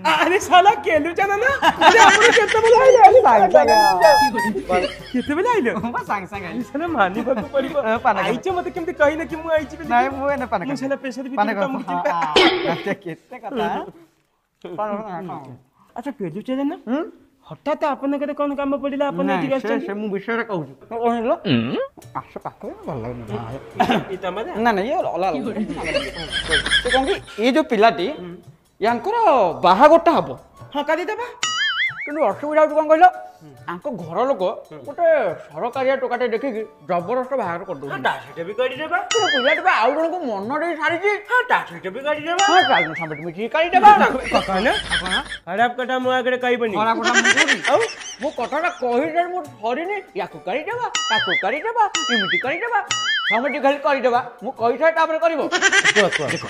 अरे साला केलुचा ना अरे आपण केतेबेले आइले केतेबेले आइले सांग सांग साला मानी बाकू पडिबो आईचे मते केमते कहि ना कि मु आईची बेले नाही मु ना पान मु साला प्रेशर भी केते कथा अच्छा केलुचा ना हठात आपण कदे कोन काम पडिला आपण एठी गस्ते से मु विषय रे कहू कहलो आस पाखे भल लागनी इता मजा ना ना ये अला से कोन कि ए जो पिलाटी यांकर बाहागोटा हबो हां कदी देबा किंतु असुविधा कोन कहलो आंको घर लोक गोटे सरकारिया टोकाटे देखि जबरदस्त बाहागर कर दो हां ता सेटे भी करी देबा पिलाटी बा आउ जण को मन रे सारी छी हां ता सेटे भी करी देबा हां काल सामट मिठी करी देबा ककाना खराब कटा मु आगरे कहि बनी खराब कटा मु मो कथाटा कहि दे मो हरिनी याको करी देबा ताको करी देबा इमिटी करी देबा सामटी खाली करी देबा मु कहि था तापर करबो देखो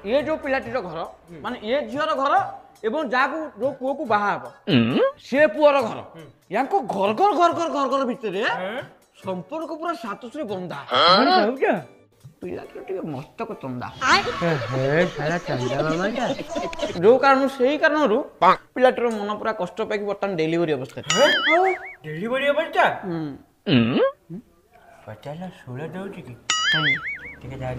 ये जो पिलाटीर घर माने ये झियर घर एवं जाकू जो पुओ को बाहा हबो से पुओर घर याको घर घर घर घर घर घर भितरे संपर्क पूरा सातुश्री बंदा हो क्या पिलाटी टिके मस्तक चंदा हे साला चंदा मामा का जो कारण सेही कारणरू पिलाटीर मन पूरा कष्ट पाई बर्तमान डेलीवरी अवस्था डेलीवरी अवस्था पचाला 16 दउची की ठीक है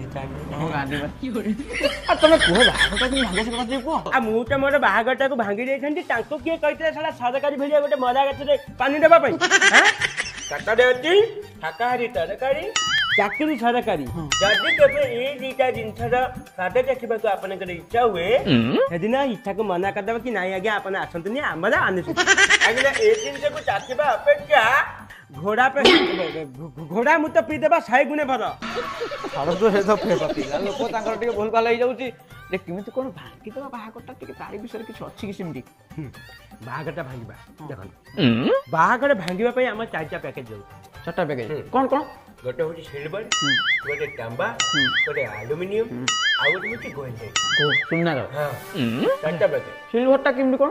हो गाडी आ तमे को बाहागटा कि भांगे से कथि को आ मु त मोर बाहागटा को भांगी देइ छंती तांको के कहितले साला सरकारी भेलिया गोटे मरा गछरे पानी देबा पई हैं काटा देती शाकाहारी तरकारी चाकरी सरकारी जदि केबे ए दीटा जिंसर सादे देखिबा को आपन करे इच्छा हुए हेदिना इच्छा को मना कर देबा कि नाही आगे आपन आसंतनी हमरा आनिस आगे ए दिन से को चाचिबा अपेक्षा घोड़ा पे घोड़ा मु तो पी देबा 100 गुणे भर छाड़ तो हे तो फेबा पिला लोक तांकर टिके भूल भाल होई जाउची जे किमिति कोन भांगी देबा बाहागटा टिके तारी विषय किछ अछि कि सिमटी बाहागटा भांगीबा देखन बाहागटा भांगीबा पई हमर चारटा पैकेज जाउ छटा पैकेज कोन कोन गोटे होची सिल्वर गोटे तांबा गोटे एल्युमिनियम आ गोटे होची गोल्ड सुनना हां चारटा पैकेज सिल्वरटा किमिति कोन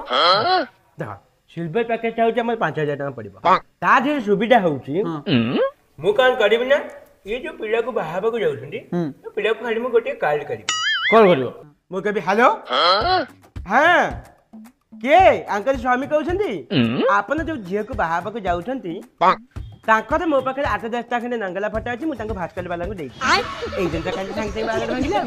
देख सिल्वर पैकेज होची हमर 5000 टका पड़िबो ता जे सुविधा होची मु कान करिबि ना ये जो पिला को बाहाबा को जाउछंती तो पिला को खाली मु गोटे कॉल करिबि कॉल करियो मु कहबि हेलो हां के अंकल स्वामी कहउछंती आपन जो झियो को बाहाबा को जाउछंती तांकर मो पाखे 8-10 टा खंडे नंगला फटा अछि मु तांको भास्कर वाला को देई ए दिन तक सांगते बागर भांगिला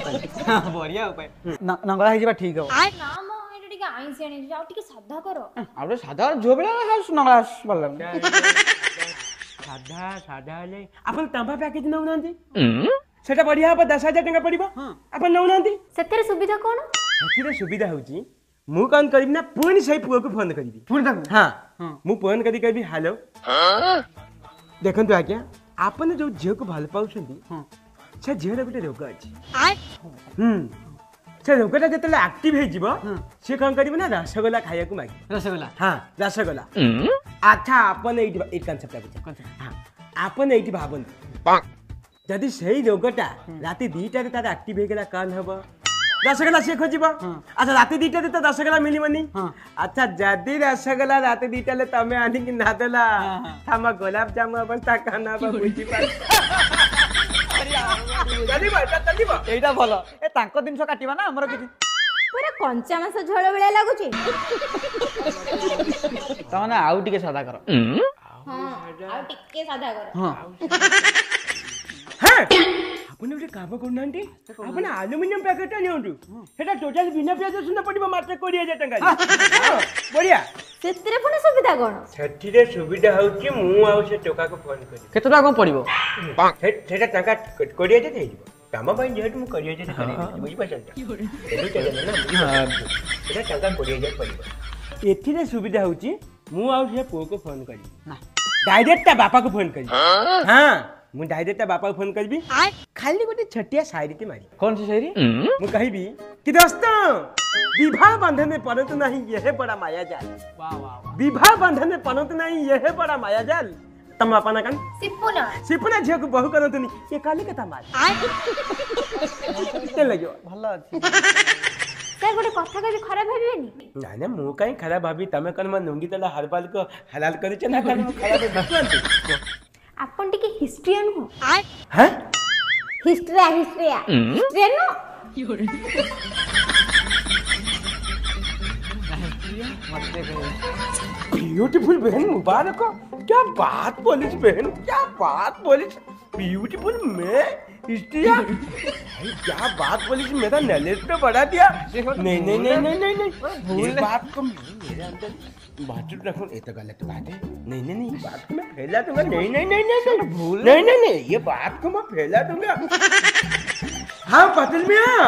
बढ़िया उपाय नंगला हिजिबा ठीक हो ना मो एटा टिके आइंसी आनी जाउ टिके साधा करो आबे साधा जो बेला हाउस नंगला वाला साधा साधा ले अपन तांबा पैकेज नउ नांती सेटा बढ़िया अब 10000 टका पड़िबो अपन नउ नांती सेतेरे सुविधा कोन सेतिरे सुविधा होची मु कान करिबि ना पुनी सही पुओ को फोन करिबि पुनी तक हां मु फोन करी कहबि हेलो देखंतु आज्ञा आपन जो झियो को भल पाउछंती से झियो रे गुटे रोग अछि से रोगटा जतले एक्टिव हे जीवो से कोन करिबो ना रसगोल्ला खाया को मागी रसगोल्ला हां रसगोल्ला अच्छा आपन एटी एक कांसेप्ट बुझा हां आपन एटी भाबन जदि सही रोगटा राती 2टा रे तार एक्टिव हे गेला कान हबो रसगोल्ला से खोजिबो अच्छा राती 2टा रे त रसगोल्ला मिलिबनी अच्छा जदि रसगोल्ला राती 2टा ले तमे आनी कि ना देला थामा गुलाब जामुन अवस्था खाना बा बुझी पा जल्दी बा एटा भलो ए तांको दिनस काटिबा ना हमर किछि पूरा कंचा मास झोल बेला लागुची तने आउ टिके सादा कर हां आ टिके साधा करो हां हां आपण एटे काम करनांती आपण एल्युमिनियम पैकेट निउंटू हेटा टोटल बिना प्याज सुन पडिबो मात्र 20000 टका बढ़िया सेतिरे पुनी सुविधा कोन सेतिरे सुविधा होची मु आउ से टोका को फोन करी केतरा कोन पडिबो सेटा टका 20000 देई दिबो कामा भाई जेट मु 20000 करी बुझी पाछन एलु चले ना सेटा टका 20000 पडिबो एथिरे सुविधा होची मु आउ से पो को फोन करी ना डायरेक्ट ता बापा को फोन करी हां मु डायरेक्ट बापा को फोन करबी खाली गोटे छटिया शायरी मारी कौन सी शायरी मु कहबी कि दोस्तों विवाह बंधन में परंतु नहीं यह बड़ा माया जाल वाह वाह विवाह बंधन में परंतु नहीं यह बड़ा माया जाल तम अपना कान सिपुना झियो को बहु करंतु नहीं ये काली कथा मार के लगियो भलो अछि सर गोटे कथा कहि खराब भाबिबेनी ना ना मु काई खराब भाबी तमे कन मन नंगी तला हरबाल को हलाल करे छ ना कन खराब भाबी आपन टिके हिस्ट्रियन हो हैं हिस्ट्रिया नो मत देख। ब्यूटीफुल बहन मुबारक हो। क्या बात बोली बहन, क्या बात बोली। ब्यूटीफुल मैं हिस्ट्रिया, क्या बात बोली, मेरा नॉलेज तो बढ़ा दिया। नहीं नहीं नहीं नहीं नहीं नहीं, ये बात को मेरे अंदर बात रखो, ये तो गलत बात है। नहीं नहीं नहीं, बात को मैं फैला दूंगा। नहीं नहीं नहीं नहीं नहीं, भूल नहीं नहीं नहीं, ये बात को मैं फैला दूंगा। हाँ पतल मियाँ।